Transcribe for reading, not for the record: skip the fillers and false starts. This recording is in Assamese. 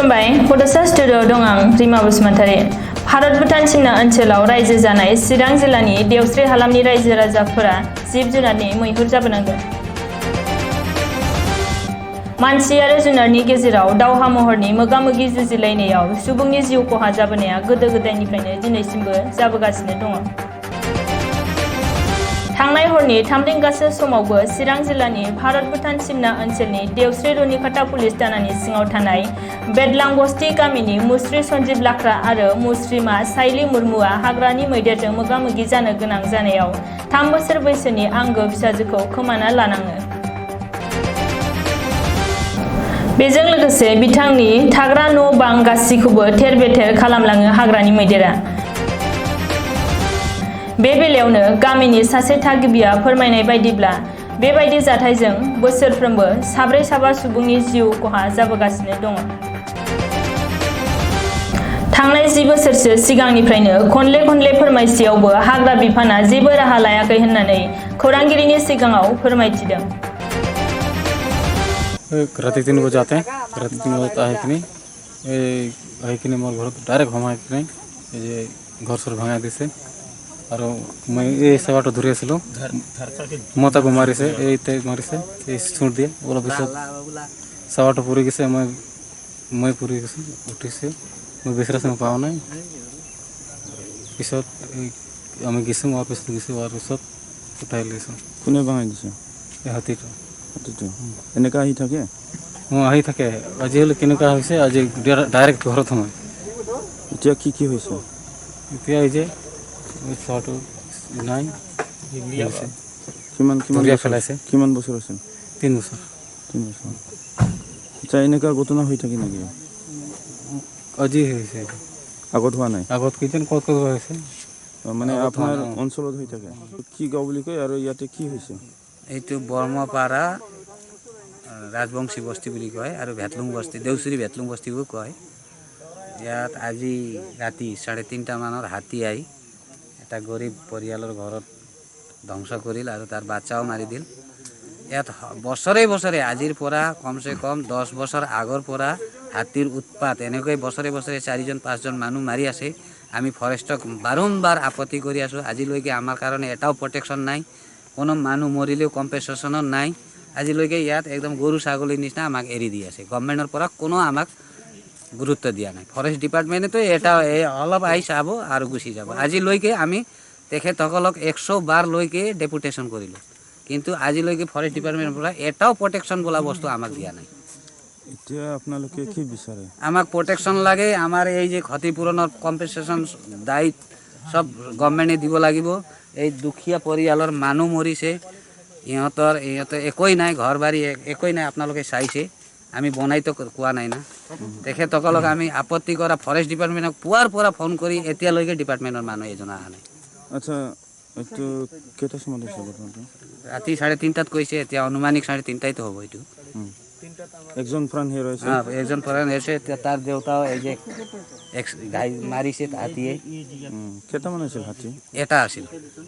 खुलुमबाय फट'सा स्टुडिअ'आव दं आं रिमा बसुमतारी। भारत भुटान सिमना ओनसोलाव रायजो जानाय चिरां जिल्लानि देवस्रि हालामनि रायजो राजाफोरा जिब जुनारनि मैहुर जाबोनांदों। मानसि आरो जुनारनि गेजेराव दावहा महरनि मोगा-मोगि जुजिलायनायाव सुबुंनि जिउ खहा जाबोनाया गोदो गोदायनिफ्रायनो दिनैसिमबो जाबोगासिनो दङ। थांनाय हरनि 3 रिंगासो समावबो चिरां जिल्लानि भारत भुटान सिमना ओनसोलनि देवस्रि रुनिकाटा पुलिस थानानि सिङाव थानाय बेदलांबस्ती गामिनि मुस्रि सन्जीब लाख्रा आरो मुस्रिमा साइली मुर्मुआ हाग्रानि मैदेरजों मोगा-मोगि जानो गोनां जानायाव 3 बोसोर बैसोनि आंगो फिसाजोखौ खोमाना लानाङो। बेजों लोगोसे बिथांनि थाग्रा न' बां गासिखौबो थेर-बेथेर खालामलाङो हाग्रानि मैदेरा। बे बेलायावनो गामिनि सासे थागिबिया फोरमायनाय बायदिब्ला बेबायदि जाथायजों बोसोरफ्रोमबो साब्रै-साबा सुबुंनि जिउ खहा जाबोगासिनो दङ। थांनाय 10 बोसोरसो सिगांनिफ्रायनो खनले फोरमायसेयावबो हाग्रा बिफाना जेबो राहा लायाखै होननानै खौरांगिरिनि सिगाङाव फोरमायथिदों। राति 3 बजे आते हैं, राति 3 बजे आता है कि नहीं मोर घर डायरेक्ट हम ये घर सर भांगा दिसे और मैं ये सवाट धरी आसलो मत को मारी से मारी से सुन दिए बोला पिछले सवाट पूरी किसे मैं पूरी किसे उठी से मैं बेसरा से पाओ ना पिछत हमें गिसम और पिछत गिसे और पिछत उठाई ले सो কোনে ভাঙাই দিছে हाथीटा এনেকা আহি থাকে আহি থাকে আজি হলে কেনেকুৱা হৈছে আজি ডাইৰেক্ট ঘৰত সোমাই এতিয়া কি হৈছে এতিয়া এই যে ফটো নাই কিমান ফেলাইছে কিমান বছৰ আছে 3 বছৰ আচ্ছা এনেকা ঘটনা হৈ থাকে নেকি আজি হৈছে আগত হোৱা নাই আগত কিজন ক'ত হৈছে মানে আপোনাৰ অঞ্চলত হৈ থাকে কি গাঁও বুলি কয় আৰু ইয়াতে কি হৈছে এইটো বৰ্মপাৰা ৰাজবংশী বস্তি বুলি কয় আৰু ভেটলুং বস্তি দেউশ্ৰী ভেটলুং বস্তিও কয়। ইয়াত আজি ৰাতি 3:30 মানত হাতী আহি এটা গৰীব পৰিয়ালৰ ঘৰত ধ্বংস কৰিল আৰু তাৰ বাচ্চাও মাৰি দিল। ইয়াত বছৰে আজিৰ পৰা কমসে কম 10 বছৰ আগৰ পৰা হাতীৰ উৎপাত এনেকৈ বছৰে 4জন 5জন মানুহ মাৰি আছে। আমি ফৰেষ্টক বাৰম্বাৰ আপত্তি কৰি আছো। আজিলৈকে আমাৰ কাৰণে এটাও প্ৰটেকশ্যন নাই। কোনো মানুহ মৰিলেও কম্পেনসেশ্যন নাই। আজিলৈকে ইয়াত একদম গৰু ছাগলীৰ নিচিনা আমাক এৰি দি আছে। গভৰ্ণমেণ্টৰ পৰা কোনো আমাক গুৰুত্ব দিয়া নাই। ফৰেষ্ট ডিপাৰ্টমেণ্টে এটা অলপ আহি চাব আৰু গুচি যাব। আজিলৈকে আমি তেখেতসকলক 100 বাৰ লৈকে ডেপুটেশ্যন কৰিলোঁ, কিন্তু আজিলৈকে ফৰেষ্ট ডিপাৰ্টমেণ্টৰ পৰা এটাও প্ৰটেকশ্যন বোলা বস্তু আমাক দিয়া নাই। এতিয়া আপোনালোকে কি বিচাৰে আমাক প্ৰটেকশ্যন লাগে। আমাৰ এই যে ক্ষতিপূৰণৰ কম্পেনসেশ্যন দায়িত্ব সব গভৰ্ণমেণ্টে দিব লাগিব। এই দুখীয়া পৰিয়ালৰ মানুহ মৰিছে, ইহঁতৰ একোই নাই, ঘৰ বাৰী একোই নাই। আপোনালোকে চাইছে, আমি বনাইতো কোৱা নাই না। তেখেতসকলক আমি আপত্তি কৰা ফৰেষ্ট ডিপাৰ্টমেণ্টক পুৱাৰ পৰা ফোন কৰি এতিয়ালৈকে ডিপাৰ্টমেণ্টৰ মানুহ এজন অহা নাই। আচ্ছা এইটো কেইটা সময়ত হৈছে ঘটনাটো ৰাতি 3:30টাত কৈছে, এতিয়া অনুমানিক 3:30টাইতো হ'ব। এইটো একজন প্ৰাণ হেৰুৱাইছে এজন প্ৰাণ হেৰুৱাইছে। তাৰ দেউতাও এই যে গাই মাৰিছে হাতীয়ে। কেইটামান আছিল হাতী এটা আছিল।